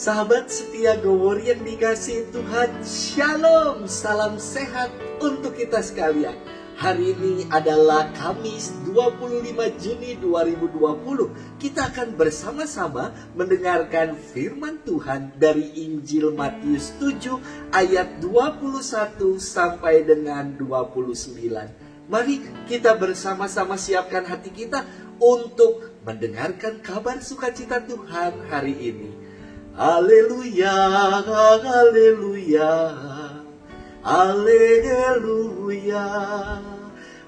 Sahabat setia Gowor yang dikasihi Tuhan, Shalom, salam sehat untuk kita sekalian. Hari ini adalah Kamis 25 Juni 2020. Kita akan bersama-sama mendengarkan firman Tuhan dari Injil Matius 7 ayat 21 sampai dengan 29. Mari kita bersama-sama siapkan hati kita untuk mendengarkan kabar sukacita Tuhan hari ini. Haleluya, haleluya, haleluya.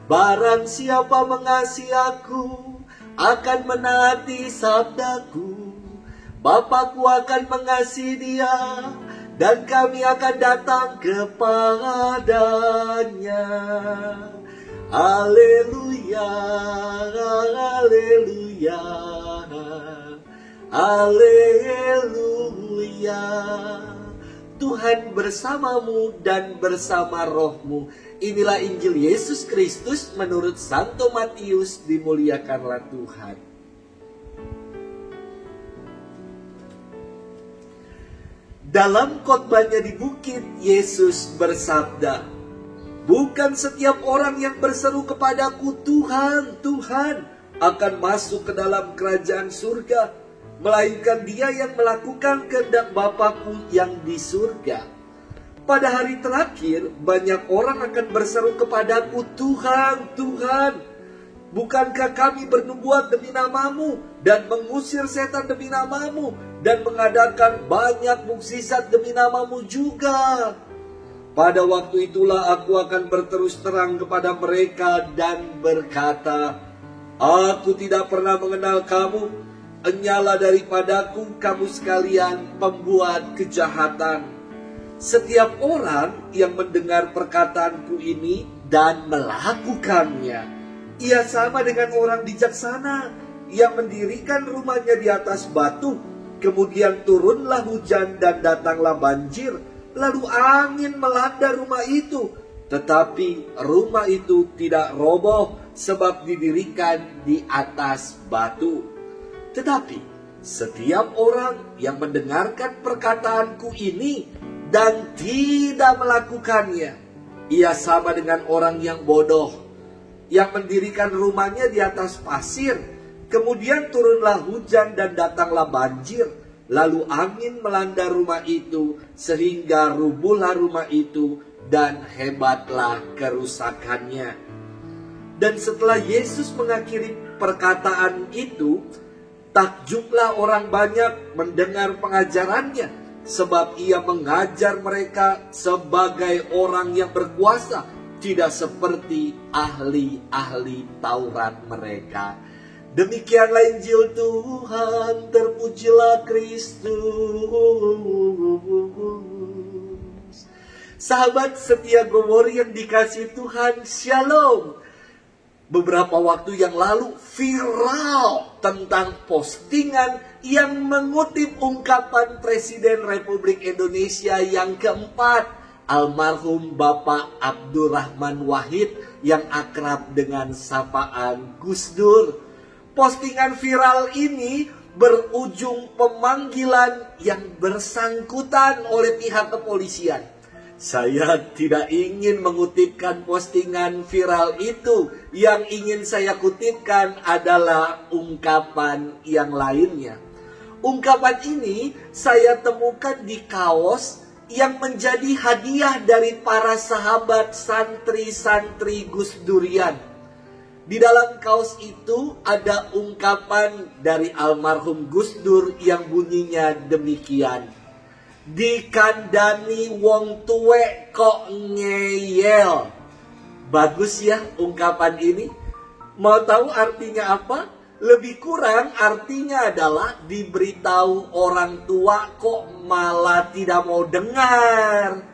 Barang siapa mengasihi aku, akan menaati sabdaku. Bapakku akan mengasihi dia, dan kami akan datang kepadanya. Haleluya, haleluya, haleluya. Tuhan bersamamu dan bersama rohmu. Inilah Injil Yesus Kristus menurut Santo Matius. Dimuliakanlah Tuhan. Dalam khotbahnya di bukit, Yesus bersabda, "Bukan setiap orang yang berseru kepadaku, Tuhan, Tuhan, akan masuk ke dalam kerajaan surga, melainkan dia yang melakukan kehendak Bapakku yang di surga." Pada hari terakhir, banyak orang akan berseru kepadaku, "Tuhan, Tuhan, bukankah kami bernubuat demi namamu dan mengusir setan demi namamu dan mengadakan banyak mukjizat demi namamu juga?" Pada waktu itulah aku akan berterus terang kepada mereka dan berkata, "Aku tidak pernah mengenal kamu. Enyalah daripadaku kamu sekalian pembuat kejahatan." Setiap orang yang mendengar perkataanku ini dan melakukannya, ia sama dengan orang bijaksana yang mendirikan rumahnya di atas batu. Kemudian turunlah hujan dan datanglah banjir, lalu angin melanda rumah itu. Tetapi rumah itu tidak roboh sebab didirikan di atas batu. Tetapi setiap orang yang mendengarkan perkataanku ini dan tidak melakukannya, ia sama dengan orang yang bodoh, yang mendirikan rumahnya di atas pasir. Kemudian turunlah hujan dan datanglah banjir, lalu angin melanda rumah itu, sehingga rubuhlah rumah itu, dan hebatlah kerusakannya. Dan setelah Yesus mengakhiri perkataan itu, takjublah orang banyak mendengar pengajarannya, sebab ia mengajar mereka sebagai orang yang berkuasa, tidak seperti ahli-ahli Taurat mereka. Demikianlah Injil Tuhan, terpujilah Kristus. Sahabat setia Gowor yang dikasihi Tuhan, Shalom. Beberapa waktu yang lalu viral tentang postingan yang mengutip ungkapan Presiden Republik Indonesia yang keempat, almarhum Bapak Abdurrahman Wahid yang akrab dengan sapaan Gus Dur. Postingan viral ini berujung pemanggilan yang bersangkutan oleh pihak kepolisian. Saya tidak ingin mengutipkan postingan viral itu. Yang ingin saya kutipkan adalah ungkapan yang lainnya. Ungkapan ini saya temukan di kaos yang menjadi hadiah dari para sahabat santri-santri Gus Durian. Di dalam kaos itu ada ungkapan dari almarhum Gus Dur yang bunyinya demikian: "Dikandani wong tuwek kok ngeyel." Bagus ya ungkapan ini. Mau tahu artinya apa? Lebih kurang artinya adalah diberitahu orang tua kok malah tidak mau dengar.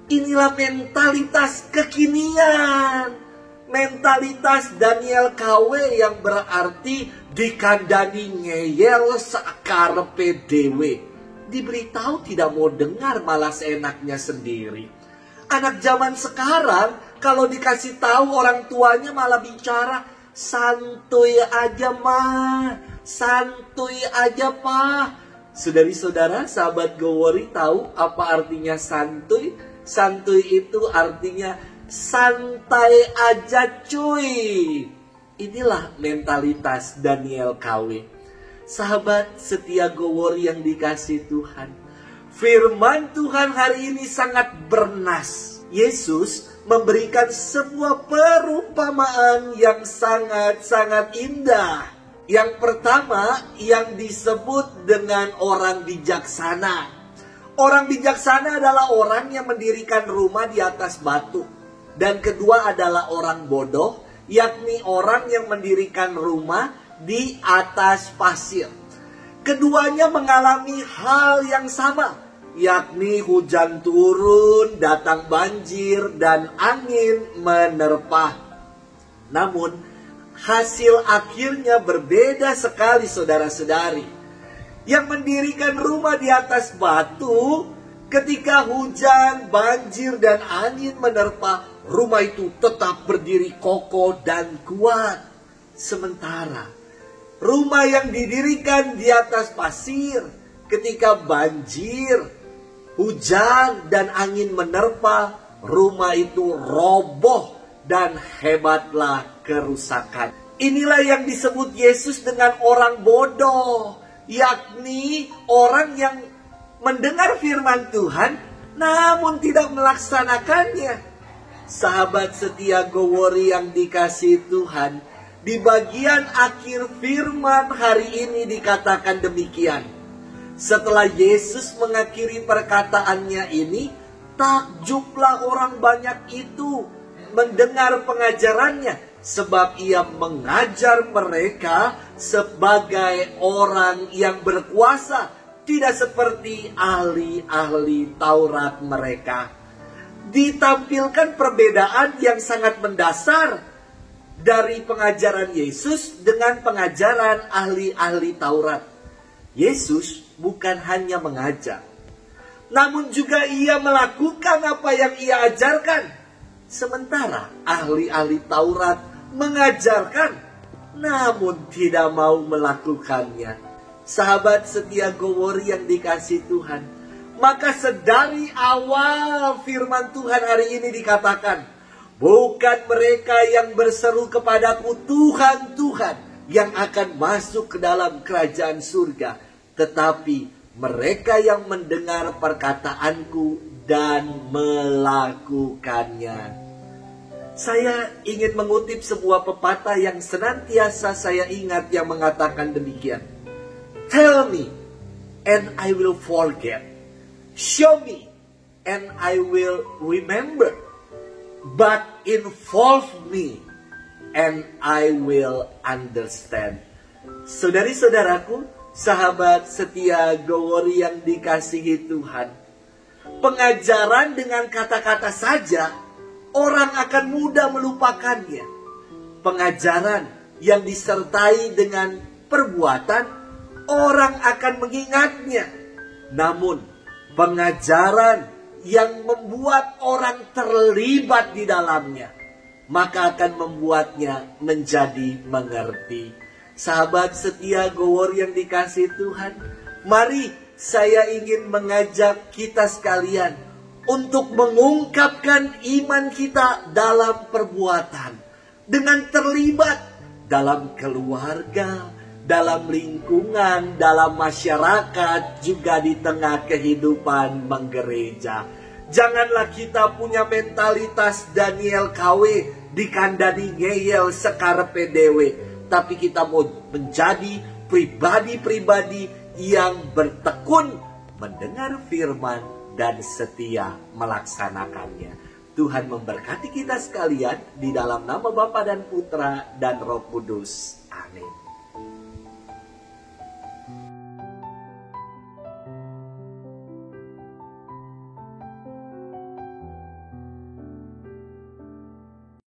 Inilah mentalitas kekinian. Mentalitas Daniel KW yang berarti dikandani ngeyel sakarepe dhewe. Diberitahu tidak mau dengar, malah seenaknya sendiri. Anak zaman sekarang kalau dikasih tahu orang tuanya malah bicara, "Santuy aja mah, santuy aja pak. Saudari-saudara, sahabat Gowori tahu apa artinya santuy? Santuy itu artinya santai aja cuy. Inilah mentalitas Daniel KW. Sahabat setia Gowori yang dikasih Tuhan, firman Tuhan hari ini sangat bernas. Yesus memberikan sebuah perumpamaan yang sangat-sangat indah. Yang pertama yang disebut dengan orang bijaksana. Orang bijaksana adalah orang yang mendirikan rumah di atas batu. Dan kedua adalah orang bodoh, yakni orang yang mendirikan rumah di atas pasir. Keduanya mengalami hal yang sama, yakni hujan turun, datang banjir, dan angin menerpa. Namun, hasil akhirnya berbeda sekali, saudara-saudari. Yang mendirikan rumah di atas batu, ketika hujan, banjir, dan angin menerpa, rumah itu tetap berdiri kokoh dan kuat. Sementara rumah yang didirikan di atas pasir, ketika banjir, hujan, dan angin menerpa, rumah itu roboh dan hebatlah kerusakan. Inilah yang disebut Yesus dengan orang bodoh, yakni orang yang mendengar firman Tuhan namun tidak melaksanakannya. Sahabat setia Gowori yang dikasihi Tuhan, di bagian akhir firman hari ini dikatakan demikian. Setelah Yesus mengakhiri perkataannya ini, takjublah orang banyak itu mendengar pengajarannya, sebab ia mengajar mereka sebagai orang yang berkuasa, tidak seperti ahli-ahli Taurat mereka. Ditampilkan perbedaan yang sangat mendasar dari pengajaran Yesus dengan pengajaran ahli-ahli Taurat. Yesus bukan hanya mengajar, namun juga ia melakukan apa yang ia ajarkan. Sementara ahli-ahli Taurat mengajarkan, namun tidak mau melakukannya. Sahabat setia Gowori yang dikasihi Tuhan, maka sedari awal firman Tuhan hari ini dikatakan, bukan mereka yang berseru kepadaku Tuhan, Tuhan, yang akan masuk ke dalam kerajaan surga, tetapi mereka yang mendengar perkataanku dan melakukannya. Saya ingin mengutip sebuah pepatah yang senantiasa saya ingat yang mengatakan demikian. Tell me and I will forget. Show me and I will remember. But involve me and I will understand. Saudari-saudaraku, sahabat setia Gowori yang dikasihi Tuhan, pengajaran dengan kata-kata saja orang akan mudah melupakannya. Pengajaran yang disertai dengan perbuatan, orang akan mengingatnya. Namun pengajaran yang membuat orang terlibat di dalamnya, maka akan membuatnya menjadi mengerti. Sahabat setia Gowori yang dikasihi Tuhan, mari saya ingin mengajak kita sekalian untuk mengungkapkan iman kita dalam perbuatan, dengan terlibat dalam keluarga, dalam lingkungan, dalam masyarakat, juga di tengah kehidupan menggereja. Janganlah kita punya mentalitas Daniel KW, dikandani ngeyel sekarepe dewe, tapi kita mau menjadi pribadi-pribadi yang bertekun mendengar firman dan setia melaksanakannya. Tuhan memberkati kita sekalian di dalam nama Bapa dan Putra dan Roh Kudus. Amin.